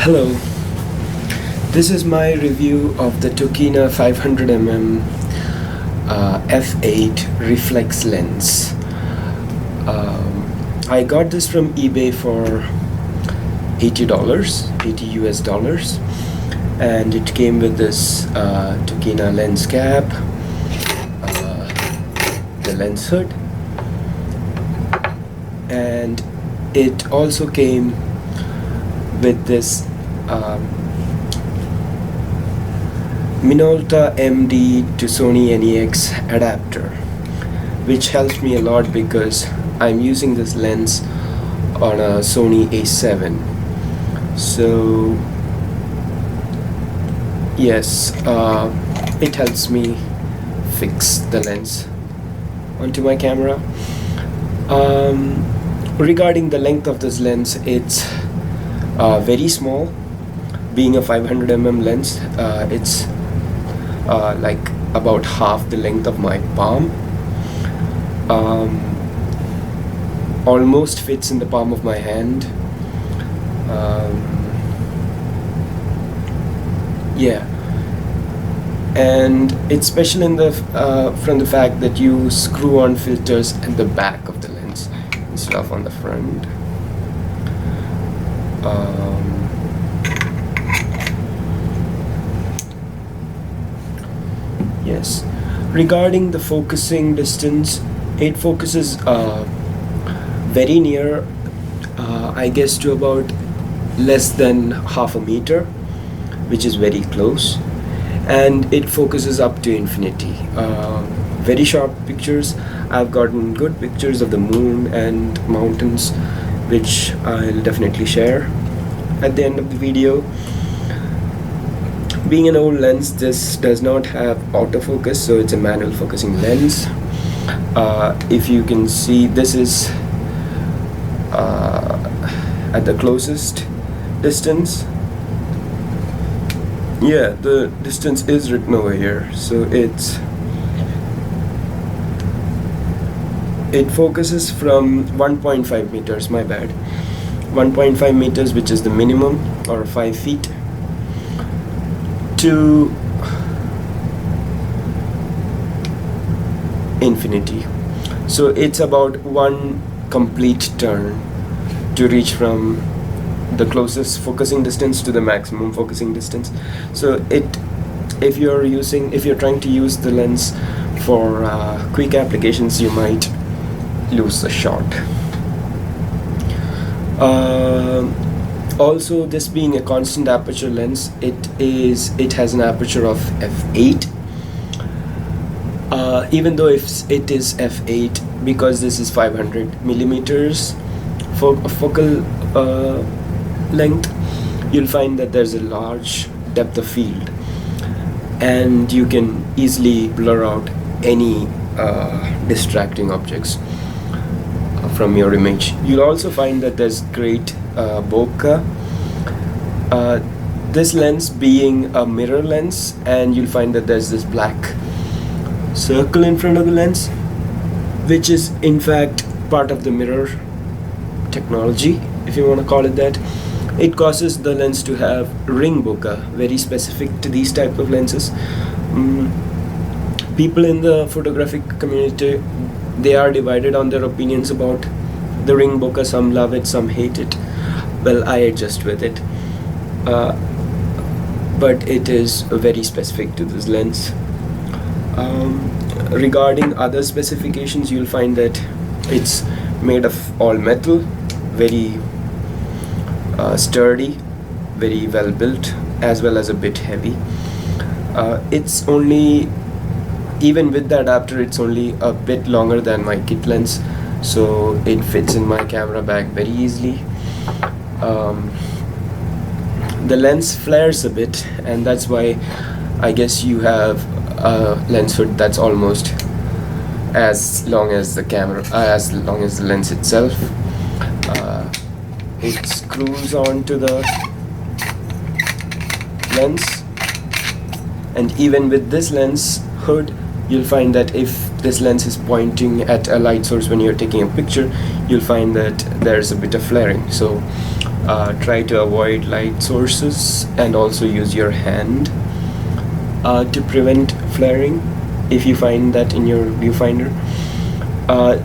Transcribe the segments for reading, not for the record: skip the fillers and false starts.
Hello, this is my review of the Tokina 500mm F8 reflex lens. I got this from eBay for $80 US, and it came with this Tokina lens cap, the lens hood, and it also came with this Minolta MD to Sony NEX adapter, which helps me a lot because I'm using this lens on a Sony A7. So yes, it helps me fix the lens onto my camera. Regarding the length of this lens, it's very small. Being a 500mm lens, it's like about half the length of my palm. Almost fits in the palm of my hand. Yeah, and it's special in the from the fact that you screw on filters at the back of the lens instead of on the front. Yes, regarding the focusing distance, it focuses very near, I guess to about less than half a meter, which is very close, and it focuses up to infinity. Very sharp pictures. I've gotten good pictures of the moon and mountains, which I'll definitely share at the end of the video. Being an old lens, this does not have autofocus, so it's a manual focusing lens. If you can see, this is at the closest distance. Yeah, the distance is written over here, so it focuses from 1.5 meters, my bad, 1.5 meters, which is the minimum, or 5 feet, to infinity. So it's about one complete turn to reach from the closest focusing distance to the maximum focusing distance. So if you're trying to use the lens for quick applications, you might lose the shot. Also, this being a constant aperture lens, it has an aperture of f8. Even though if it is f8, because this is 500 millimeters for focal length, you'll find that there's a large depth of field, and you can easily blur out any distracting objects from your image. You'll also find that there's great bokeh. This lens being a mirror lens, and you'll find that there's this black circle in front of the lens, which is in fact part of the mirror technology, if you want to call it that. It causes the lens to have ring bokeh, very specific to these type of lenses. People in the photographic community, they are divided on their opinions about the ring bokeh. Some love it, some hate it. Well, I adjust with it, but it is very specific to this lens. Regarding other specifications, you'll find that it's made of all metal, very sturdy, very well built, as well as a bit heavy. It's only, even with the adapter, it's only a bit longer than my kit lens, so it fits in my camera bag very easily. The lens flares a bit, and that's why I guess you have a lens hood that's almost as long as the camera, as long as the lens itself. It screws onto the lens, and even with this lens hood, you'll find that if this lens is pointing at a light source when you're taking a picture, you'll find that there's a bit of flaring. So Try to avoid light sources and also use your hand to prevent flaring if you find that in your viewfinder.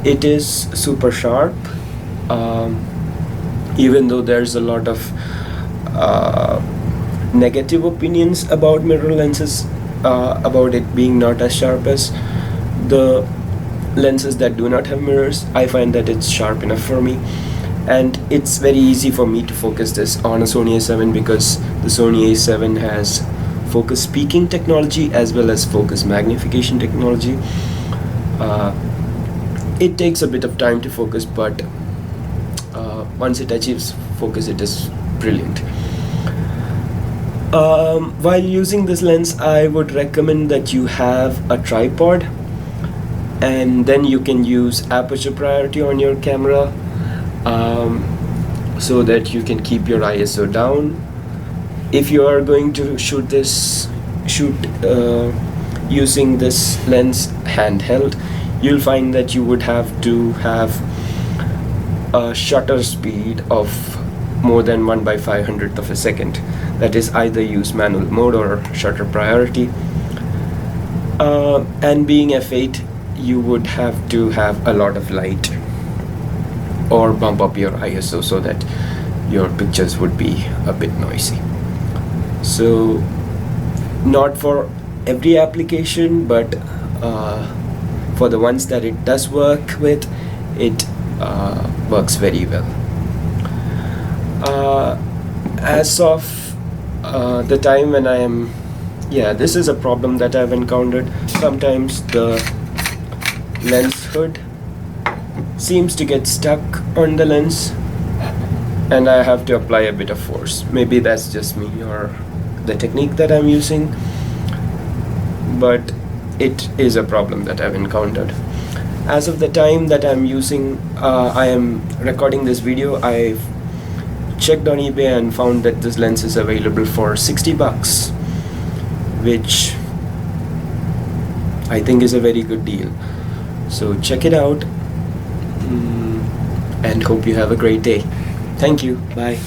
It is super sharp, even though there's a lot of negative opinions about mirror lenses, about it being not as sharp as the lenses that do not have mirrors. I find that it's sharp enough for me, and it's very easy for me to focus this on a Sony A7 because the Sony A7 has focus peaking technology as well as focus magnification technology. It takes a bit of time to focus, but once it achieves focus, it is brilliant. While using this lens, I would recommend that you have a tripod, and then you can use aperture priority on your camera, so that you can keep your ISO down. If you are going to shoot using this lens handheld, you'll find that you would have to have a shutter speed of more than 1/500th of a second. That is, either use manual mode or shutter priority. And being F8, you would have to have a lot of light or bump up your ISO so that your pictures would be a bit noisy. So, not for every application, but for the ones that it does work with, it works very well. As of the time when I am, this is a problem that I've encountered. Sometimes the lens hood seems to get stuck on the lens, and I have to apply a bit of force. Maybe that's just me or the technique that I'm using, but it is a problem that I've encountered. As of the time that I am recording this video, I've checked on eBay and found that this lens is available for $60, which I think is a very good deal. So check it out, and hope you have a great day. Thank you. Bye.